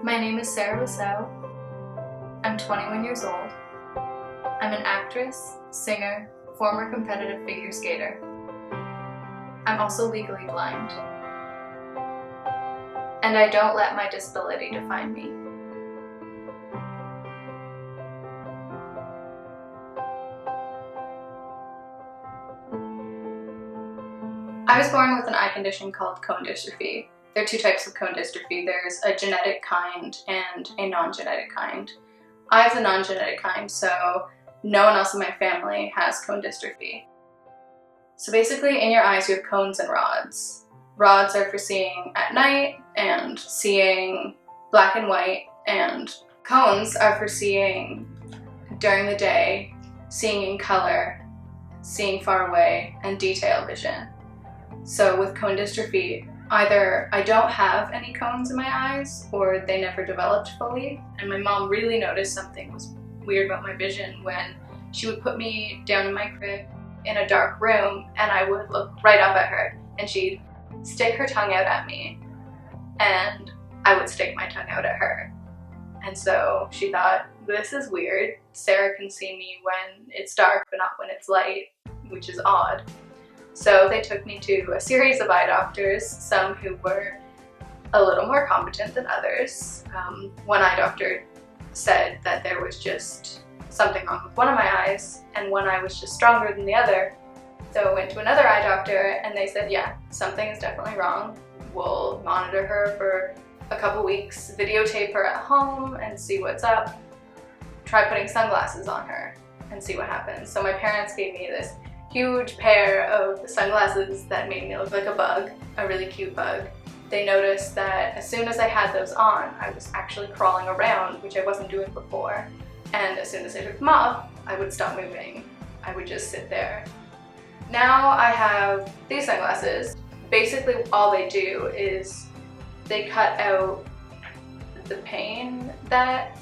My name is Sarah Bessaeu. I'm 21 years old. I'm an actress, singer, former competitive figure skater. I'm also legally blind. And I don't let my disability define me. I was born with an eye condition called Cone Dystrophy. There are two types of cone dystrophy. There's a genetic kind and a non-genetic kind. I have the non-genetic kind, so no one else in my family has cone dystrophy. So basically, in your eyes you have cones and rods. Rods are for seeing at night and seeing black and white, and cones are for seeing during the day, seeing in color, seeing far away, and detail vision. So with cone dystrophy, either I don't have any cones in my eyes or they never developed fully. And my mom really noticed something was weird about my vision when she would put me down in my crib in a dark room and I would look right up at her and she'd stick her tongue out at me and I would stick my tongue out at her. And so she thought, this is weird. Sarah can see me when it's dark but not when it's light, which is odd. So they took me to a series of eye doctors, some who were a little more competent than others. One eye doctor said that there was just something wrong with one of my eyes and one eye was just stronger than the other. So I went to another eye doctor and they said, yeah, something is definitely wrong. We'll monitor her for a couple weeks, videotape her at home and see what's up. Try putting sunglasses on her and see what happens. So my parents gave me this huge pair of sunglasses that made me look like a bug, a really cute bug. They noticed that as soon as I had those on, I was actually crawling around, which I wasn't doing before. And as soon as I took them off, I would stop moving. I would just sit there. Now I have these sunglasses. Basically all they do is they cut out the pain that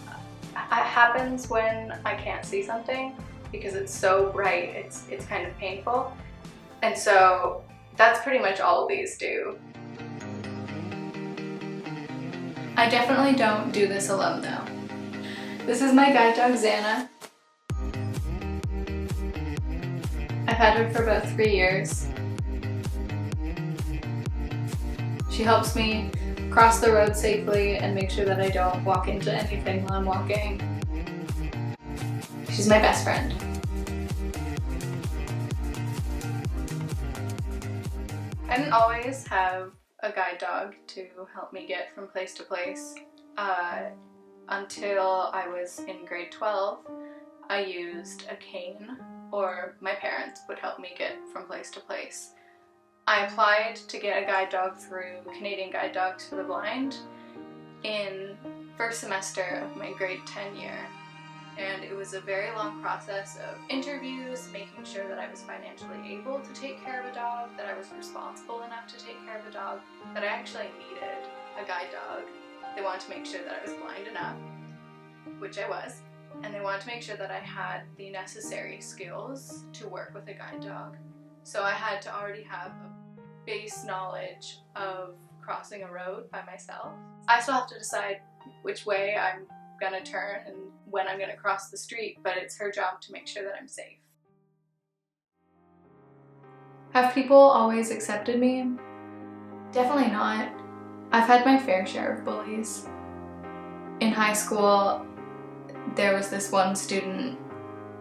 happens when I can't see something. Because it's so bright, it's kind of painful. And so that's pretty much all these do. I definitely don't do this alone though. This is my guide dog, Xana. I've had her for about 3 years. She helps me cross the road safely and make sure that I don't walk into anything while I'm walking. She's my best friend. I didn't always have a guide dog to help me get from place to place. Until I was in grade 12, I used a cane, or my parents would help me get from place to place. I applied to get a guide dog through Canadian Guide Dogs for the Blind in first semester of my grade 10 year. And it was a very long process of interviews, making sure that I was financially able to take care of a dog, that I was responsible enough to take care of a dog, that I actually needed a guide dog. They wanted to make sure that I was blind enough, which I was, and they wanted to make sure that I had the necessary skills to work with a guide dog. So I had to already have a base knowledge of crossing a road by myself. I still have to decide which way I'm gonna turn and when I'm gonna cross the street, but it's her job to make sure that I'm safe. Have people always accepted me? Definitely not. I've had my fair share of bullies. In high school, there was this one student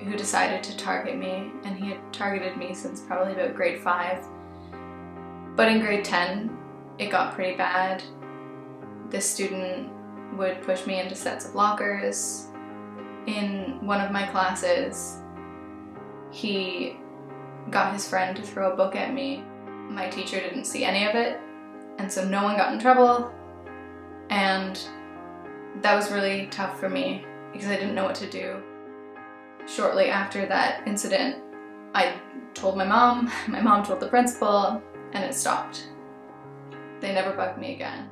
who decided to target me, and he had targeted me since probably about grade 5. But in grade 10, it got pretty bad. This student would push me into sets of lockers. In one of my classes, he got his friend to throw a book at me. My teacher didn't see any of it, and so no one got in trouble. And that was really tough for me because I didn't know what to do. Shortly after that incident, I told my mom told the principal, and it stopped. They never bugged me again.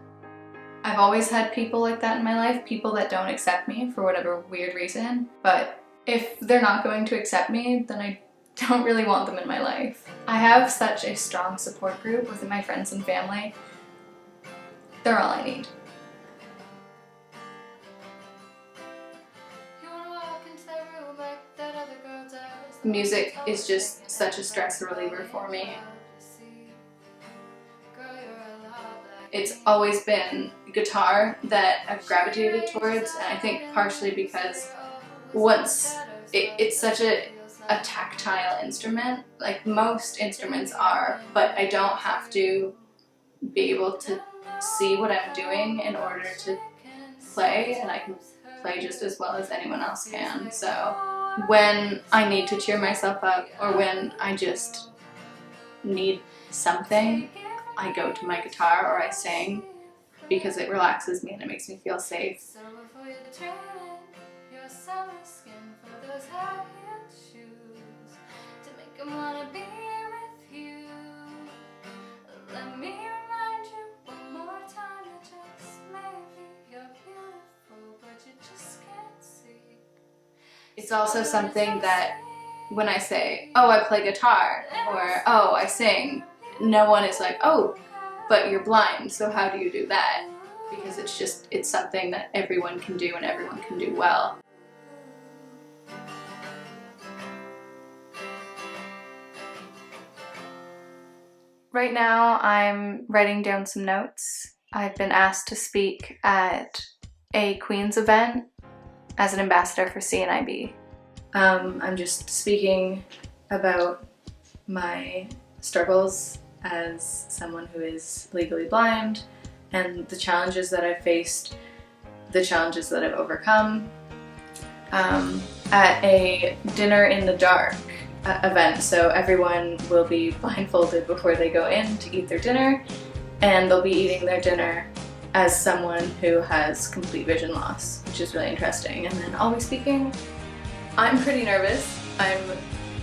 I've always had people like that in my life, people that don't accept me for whatever weird reason, but if they're not going to accept me, then I don't really want them in my life. I have such a strong support group within my friends and family. They're all I need. music is just such a stress reliever for me. It's always been guitar that I've gravitated towards, and I think partially because once it's such a tactile instrument, like most instruments are, but I don't have to be able to see what I'm doing in order to play, and I can play just as well as anyone else can. So when I need to cheer myself up, or when I just need something, I go to my guitar or I sing, because it relaxes me and it makes me feel safe. It's also something that when I say, oh, I play guitar, or oh, I sing, no one is like, oh, but you're blind, so how do you do that? Because it's something that everyone can do and everyone can do well. Right now I'm writing down some notes. I've been asked to speak at a Queen's event as an ambassador for CNIB. I'm just speaking about my struggles as someone who is legally blind, and the challenges that I've faced, the challenges that I've overcome. At a dinner in the dark event, so everyone will be blindfolded before they go in to eat their dinner, and they'll be eating their dinner as someone who has complete vision loss, which is really interesting. And then I'll be speaking. I'm pretty nervous. I'm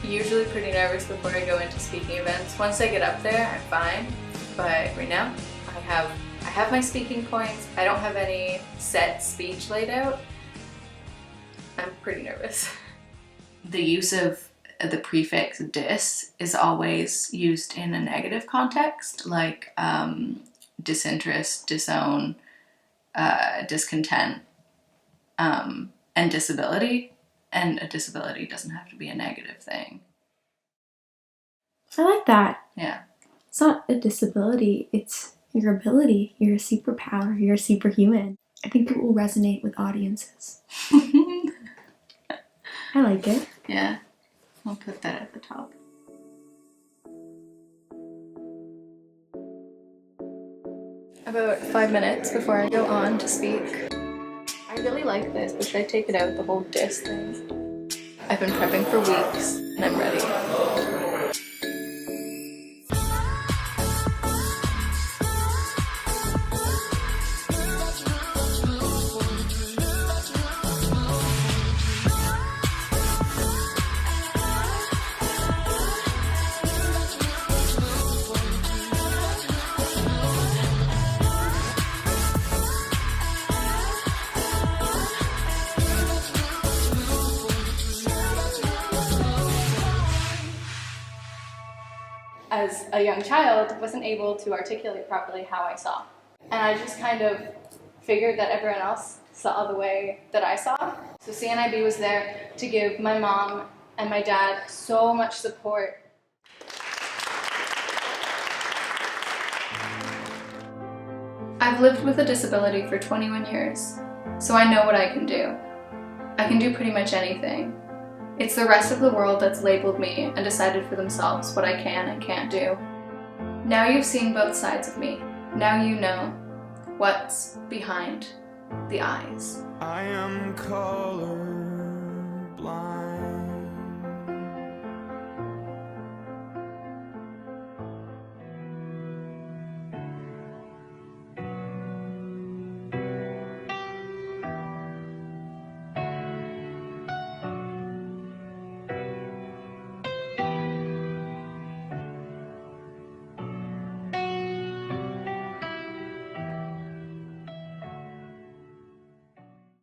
usually pretty nervous before I go into speaking events. Once I get up there, I'm fine, but right now I have my speaking points. I don't have any set speech laid out. I'm pretty nervous. The use of the prefix dis is always used in a negative context, like disinterest, disown, discontent, and disability. And a disability doesn't have to be a negative thing. I like that. Yeah. It's not a disability, it's your ability. You're a superpower, you're a superhuman. I think it will resonate with audiences. I like it. Yeah. I'll put that at the top. About 5 minutes before I go on to speak. I really like this, but should I take it out, the whole dis thing? I've been prepping for weeks, and I'm ready. As a young child, wasn't able to articulate properly how I saw. And I just kind of figured that everyone else saw the way that I saw. So CNIB was there to give my mom and my dad so much support. I've lived with a disability for 21 years, so I know what I can do. I can do pretty much anything. It's the rest of the world that's labeled me and decided for themselves what I can and can't do. Now you've seen both sides of me. Now you know what's behind the eyes. I am color blind.